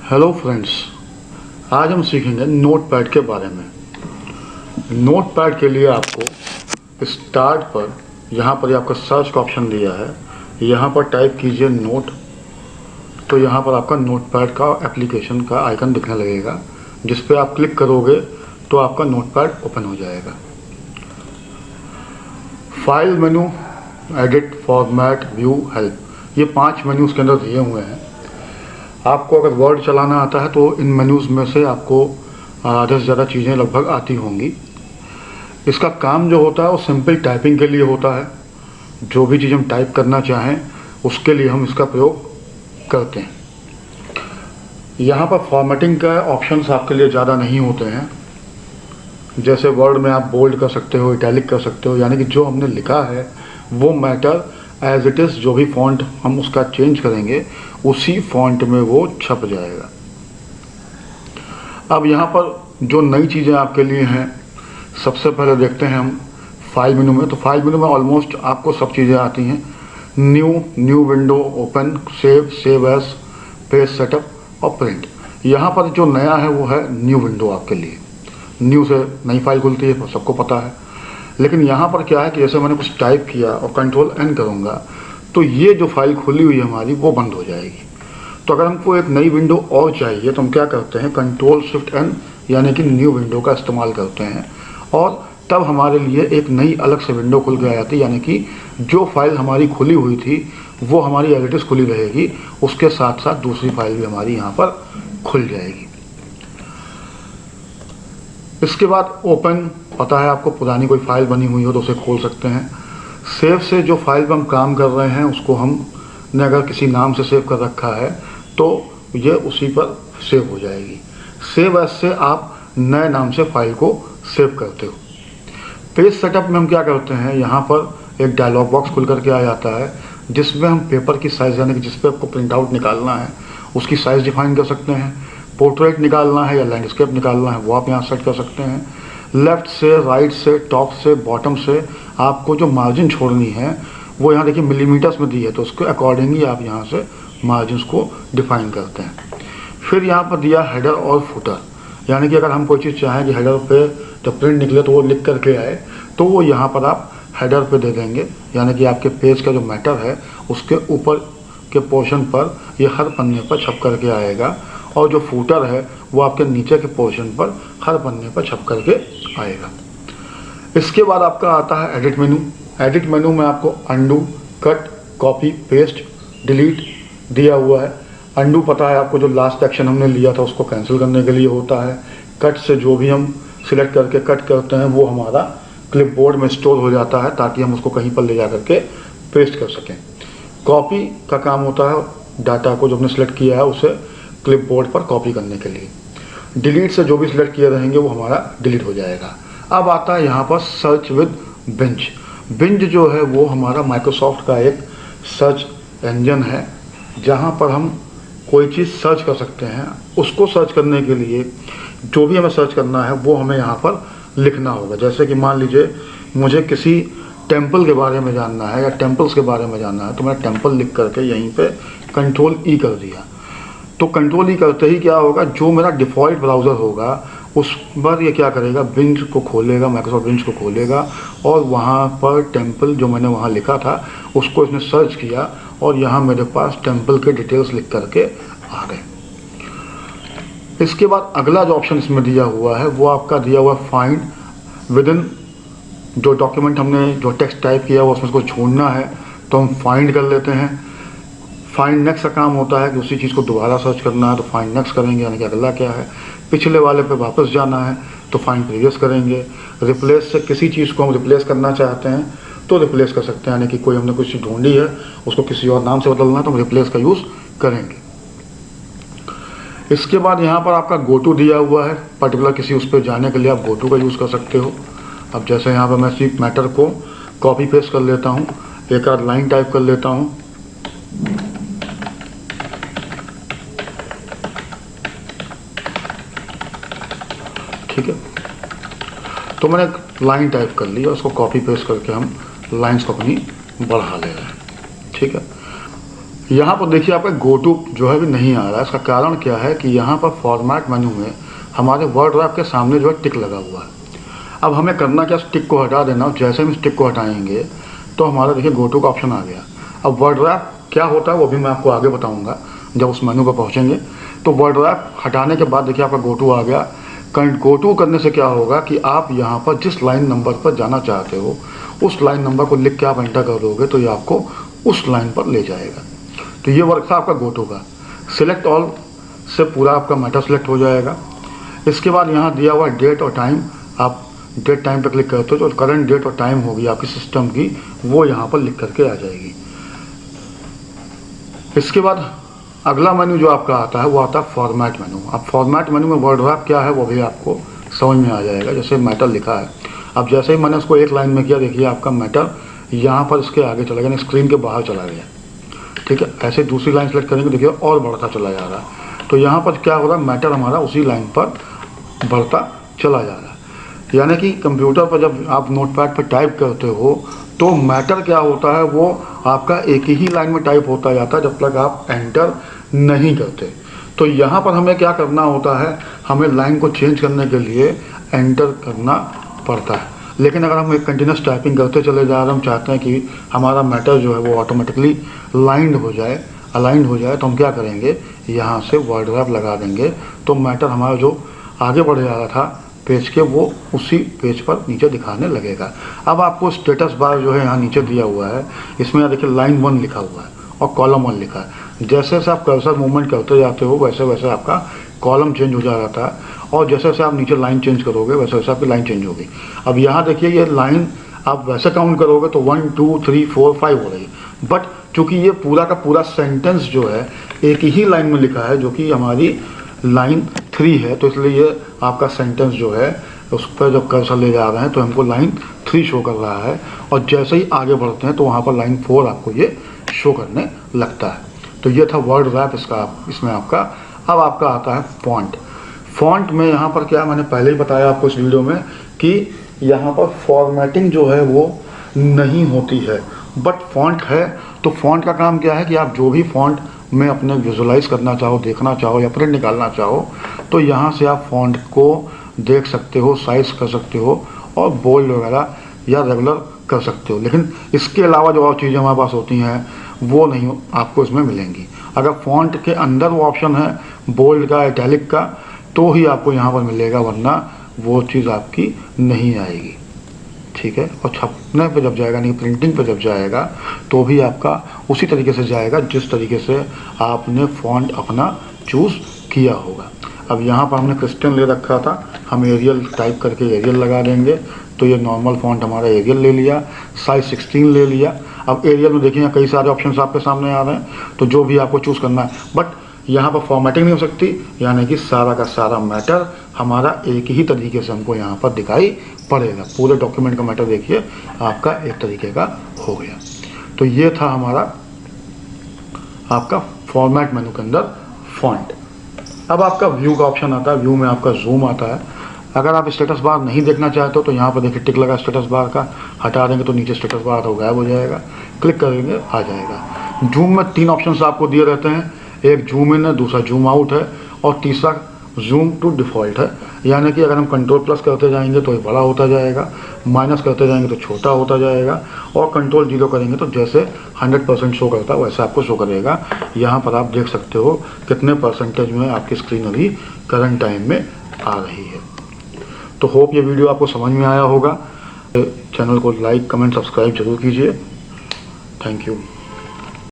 Hello friends, आज हम सीखेंगे नोटपैड के बारे में। नोटपैड के लिए आपको स्टार्ट पर यहाँ पर आपका सर्च का ऑप्शन दिया है, यहाँ पर टाइप कीजिए नोट। तो यहाँ पर आपका नोटपैड का एप्लीकेशन का आइकन दिखने लगेगा, जिस पे आप क्लिक करोगे तो आपका नोटपैड ओपन हो जाएगा। File menu, edit, format, view, help, ये 5 मेन्यू उसके अंदर दिए हुए हैं। आपको अगर वर्ड चलाना आता है तो इन मेन्यूज़ में से आपको आधे से ज़्यादा चीज़ें लगभग आती होंगी। इसका काम जो होता है वो सिंपल टाइपिंग के लिए होता है। जो भी चीज़ हम टाइप करना चाहें उसके लिए हम इसका प्रयोग करते हैं। यहाँ पर फॉर्मेटिंग का ऑप्शंस आपके लिए ज़्यादा नहीं होते हैं। जैसे वर्ड में आप बोल्ड कर सकते हो, इटैलिक कर सकते हो, यानी कि जो हमने लिखा है वो मैटर एज इट इज़, जो भी फॉन्ट हम उसका चेंज करेंगे उसी फॉन्ट में वो छप जाएगा। अब यहाँ पर जो नई चीज़ें आपके लिए हैं, सबसे पहले देखते हैं हम फाइल मेनू में। तो फाइल मेनू में ऑलमोस्ट आपको सब चीज़ें आती हैं। New window, open, save as, page setup और प्रिंट। यहाँ पर जो नया है वो है न्यू विंडो आपके लिए। न्यू से नई फाइल खुलती है, सबको पता है। लेकिन यहाँ पर क्या है कि जैसे मैंने कुछ टाइप किया और कंट्रोल एन करूँगा तो ये जो फाइल खुली हुई है हमारी वो बंद हो जाएगी। तो अगर हमको एक नई विंडो और चाहिए तो हम क्या करते हैं, कंट्रोल शिफ्ट एन यानी कि न्यू विंडो का इस्तेमाल करते हैं, और तब हमारे लिए एक नई अलग से विंडो खुल के आ जाती है। यानी कि जो फाइल हमारी खुली हुई थी वो हमारी एज इट इज़ खुली रहेगी, उसके साथ साथ दूसरी फाइल भी हमारी यहाँ पर खुल जाएगी। इसके बाद ओपन, पता है आपको, पुरानी कोई फाइल बनी हुई हो तो उसे खोल सकते हैं। सेव से जो फाइल पर हम काम कर रहे हैं उसको हमने अगर किसी नाम से सेव कर रखा है तो ये उसी पर सेव हो जाएगी। सेव एज से आप नए नाम से फाइल को सेव करते हो। पेज सेटअप में हम क्या करते हैं, यहाँ पर एक डायलॉग बॉक्स खुल करके आ जाता है जिसमें हम पेपर की साइज़, यानी कि जिस पे आपको प्रिंट आउट निकालना है उसकी साइज़ डिफाइन कर सकते हैं। पोर्ट्रेट निकालना है या लैंडस्केप निकालना है वो आप यहाँ सेट कर सकते हैं। लेफ़्ट से, राइट से, टॉप से, बॉटम से आपको जो मार्जिन छोड़नी है वो यहाँ देखिए मिलीमीटर्स में दी है, तो उसके अकॉर्डिंगली आप यहाँ से मार्जिन को डिफाइन करते हैं। फिर यहाँ पर दिया हेडर और फुटर, यानी कि अगर हम कोई चीज़ चाहें कि हेडर पे जब प्रिंट निकले तो वो लिख करके आए तो वो यहाँ पर आप हेडर पे दे देंगे, यानी कि आपके पेज का जो मैटर है उसके ऊपर के पोर्शन पर ये हर पन्ने पर छप करके आएगा, और जो फूटर है वो आपके नीचे के पोर्शन पर हर पन्ने पर छप करके आएगा। इसके बाद आपका आता है एडिट मेनू। एडिट मेनू में आपको undo, cut, copy, paste, delete दिया हुआ है। अंडू पता है आपको, जो लास्ट एक्शन हमने लिया था उसको कैंसिल करने के लिए होता है। कट से जो भी हम सिलेक्ट करके कट करते हैं वो हमारा क्लिपबोर्ड में स्टोर हो जाता है ताकि हम उसको कहीं पर ले जा करके पेस्ट कर सकें। कॉपी का काम होता है डाटा को जो हमने सिलेक्ट किया है उसे क्लिपबोर्ड पर कॉपी करने के लिए। डिलीट से जो भी सिलेक्ट किए रहेंगे वो हमारा डिलीट हो जाएगा। अब आता है यहाँ पर सर्च विद बिंज। बिंज जो है वो हमारा माइक्रोसॉफ्ट का एक सर्च इंजन है जहाँ पर हम कोई चीज़ सर्च कर सकते हैं। उसको सर्च करने के लिए जो भी हमें सर्च करना है वो हमें यहाँ पर लिखना होगा। जैसे कि मान लीजिए मुझे किसी टेम्पल के बारे में जानना है या टेम्पल्स के बारे में जानना है, तो मैंने टेम्पल लिख करके यहीं पे कंट्रोल ई कर दिया। तो कंट्रोल ई करते ही क्या होगा, जो मेरा डिफ़ॉल्ट ब्राउज़र होगा उस पर ये क्या करेगा, बिंज को खोलेगा, माइक्रोसॉफ्ट बिंज को खोलेगा, और वहाँ पर टेम्पल जो मैंने वहाँ लिखा था उसको इसने सर्च किया और यहाँ मेरे पास टेम्पल के डिटेल्स लिख करके आ गए। इसके बाद अगला जो ऑप्शन इसमें दिया हुआ है वो आपका दिया हुआ फाइंड विद इन। जो डॉक्यूमेंट हमने जो टेक्स्ट टाइप किया हुआ उसमें उसको छोड़ना है तो हम फाइंड कर लेते हैं। फाइंड नेक्स्ट का काम होता है कि उसी चीज़ को दोबारा सर्च करना है तो फाइंड नेक्स्ट करेंगे, यानी कि अगला क्या है। पिछले वाले पे वापस जाना है तो फाइंड प्रीवियस करेंगे। रिप्लेस से किसी चीज़ को हम रिप्लेस करना चाहते हैं तो रिप्लेस कर सकते हैं, यानी कि कोई हमने कुछ चीज़ ढूंढी है उसको किसी और नाम से बदलना है तो हम रिप्लेस का यूज़ करेंगे। इसके बाद यहाँ पर आपका गो टू दिया हुआ है, पर्टिकुलर किसी उस पर जाने के लिए आप गो टू का यूज़ कर सकते हो। अब जैसे यहाँ पर मैं इसी मैटर को कॉपी पेस्ट कर लेता हूँ, एक आध लाइन टाइप कर लेता हूँ। ठीक है, तो मैंने एक लाइन टाइप कर ली और उसको कॉपी पेस्ट करके हम लाइंस को अपनी बढ़ा ले रहे हैं। ठीक है, यहाँ पर देखिए आपका गो टू जो है भी नहीं आ रहा है। इसका कारण क्या है कि यहाँ पर फॉर्मेट मेन्यू में हमारे वर्ड ड्राइव के सामने जो है टिक लगा हुआ है। अब हमें करना क्या, उस टिक को हटा देना, और जैसे हम इस टिक को हटाएंगे तो हमारा देखिए गो टू का ऑप्शन आ गया। अब वर्ड ड्राइव क्या होता है वो भी मैं आपको आगे बताऊँगा जब उस मेन्यू पर पहुँचेंगे। तो वर्ड ड्राइव हटाने के बाद देखिए आपका गो टू आ गया। गो टू करने से क्या होगा कि आप यहाँ पर जिस लाइन नंबर पर जाना चाहते हो उस लाइन नंबर को लिख के आप एंटर कर दोगे तो ये आपको उस लाइन पर ले जाएगा। तो ये वर्क था आपका गो टू का। सिलेक्ट ऑल से पूरा आपका मैटर सिलेक्ट हो जाएगा। इसके बाद यहाँ दिया हुआ डेट और टाइम, आप डेट टाइम पर क्लिक करते हो तो करंट डेट और टाइम होगी आपकी सिस्टम की, वो यहाँ पर लिख करके आ जाएगी। इसके बाद अगला मेन्यू जो आपका आता है वो आता है फॉर्मेट मेन्यू। अब फॉर्मेट मेन्यू में वर्ड ड्राइव क्या है वो भी आपको समझ में आ जाएगा। जैसे मैटर लिखा है, अब जैसे ही मैंने इसको एक लाइन में किया, देखिए आपका मैटर यहाँ पर इसके आगे चला गया, स्क्रीन के बाहर चला गया। ठीक है, ऐसे दूसरी लाइन सेलेक्ट करेंगे, देखिए और बढ़ता चला जा रहा है। तो यहाँ पर क्या हो रहा है, मैटर हमारा उसी लाइन पर बढ़ता चला जा रहा है। यानी कि कंप्यूटर पर जब आप नोटपैड पर टाइप करते हो तो मैटर क्या होता है वो आपका एक ही लाइन में टाइप होता जाता है जब तक आप एंटर नहीं करते। तो यहाँ पर हमें क्या करना होता है, हमें लाइन को चेंज करने के लिए एंटर करना पड़ता है। लेकिन अगर हम एक कंटिन्यूस टाइपिंग करते चले जा रहे हैं, हम चाहते हैं कि हमारा मैटर जो है वो ऑटोमेटिकली लाइंड हो जाए, अलाइंड हो जाए, तो हम क्या करेंगे, यहाँ से वर्ड ड्राइव लगा देंगे तो मैटर हमारा जो आगे बढ़ जा रहा था पेज के वो उसी पेज पर नीचे दिखाने लगेगा। अब आपको स्टेटस बार जो है यहाँ नीचे दिया हुआ है, इसमें यहाँ देखिए लाइन 1 लिखा हुआ है और कॉलम 1 लिखा है। जैसे जैसे आप कर्सर मूवमेंट करते जाते हो वैसे वैसे आपका कॉलम चेंज हो जा रहा है, और जैसे जैसे आप नीचे लाइन चेंज करोगे वैसे वैसे आपकी लाइन चेंज होगी। अब यहाँ देखिए ये लाइन आप वैसे काउंट करोगे तो 1 2 3 4 5 हो रही है, बट चूँकि ये पूरा का पूरा सेंटेंस जो है एक ही लाइन में लिखा है जो कि हमारी लाइन 3 है, तो इसलिए ये आपका सेंटेंस जो है उस पर जब कर्सर ले जा रहे हैं तो हमको लाइन 3 शो कर रहा है, और जैसे ही आगे बढ़ते हैं तो वहाँ पर लाइन 4 आपको ये शो करने लगता है। तो ये था वर्ड ड्राइव इसमें आपका। अब आपका आता है फॉन्ट। फॉन्ट में यहाँ पर क्या, मैंने पहले ही बताया आपको इस वीडियो में कि यहाँ पर फॉर्मेटिंग जो है वो नहीं होती है, बट फॉन्ट है। तो फॉन्ट का काम क्या है कि आप जो भी फॉन्ट में अपने विजुलाइज करना चाहो, देखना चाहो या प्रिंट निकालना चाहो तो यहाँ से आप फॉन्ट को देख सकते हो, साइज कर सकते हो और बोल्ड वगैरह या रेगुलर कर सकते हो। लेकिन इसके अलावा जो और चीज़ें हमारे पास होती हैं वो नहीं आपको इसमें मिलेंगी। अगर फॉन्ट के अंदर वो ऑप्शन है बोल्ड का, इटैलिक का, तो ही आपको यहाँ पर मिलेगा, वरना वो चीज़ आपकी नहीं आएगी। ठीक है, और छपने पे जब जाएगा, नहीं प्रिंटिंग पे जब जाएगा तो भी आपका उसी तरीके से जाएगा जिस तरीके से आपने फॉन्ट अपना चूज़ किया होगा। अब यहाँ पर हमने क्रिस्टियन ले रखा था, हम एरियल टाइप करके एरियल लगा देंगे तो ये नॉर्मल फॉन्ट हमारा एरियल ले लिया, साइज 16 ले लिया। अब एरियल में देखिए कई सारे ऑप्शंस आपके सामने आ रहे हैं, तो जो भी आपको चूज़ करना है, बट यहाँ पर फॉर्मेटिंग नहीं हो सकती, यानी कि सारा का सारा मैटर हमारा एक ही तरीके से हमको यहाँ पर दिखाई पड़ेगा। पूरे डॉक्यूमेंट का मैटर देखिए आपका एक तरीके का हो गया। तो ये था हमारा आपका फॉर्मेट मेनू के अंदर फॉन्ट। अब आपका व्यू का ऑप्शन आता है, व्यू में आपका जूम आता है। अगर आप स्टेटस बार नहीं देखना चाहते हो तो यहाँ पर देखिए टिक लगा स्टेटस बार का, हटा देंगे तो नीचे स्टेटस बार तो गायब हो जाएगा, क्लिक करेंगे आ जाएगा। जूम में 3 ऑप्शंस आपको दिए रहते हैं, एक जूम इन है, दूसरा जूम आउट है और तीसरा जूम टू डिफ़ॉल्ट है। यानी कि अगर हम कंट्रोल प्लस करते जाएंगे तो ये बड़ा होता जाएगा, माइनस करते जाएंगे तो छोटा होता जाएगा, और कंट्रोल 0 करेंगे तो जैसे 100% शो करता है वैसे आपको शो करेगा। यहाँ पर आप देख सकते हो कितने परसेंटेज में आपकी स्क्रीन अभी करंट टाइम में आ रही है। तो होप ये वीडियो आपको समझ में आया होगा। चैनल को लाइक, कमेंट, सब्सक्राइब जरूर कीजिए। Thank you.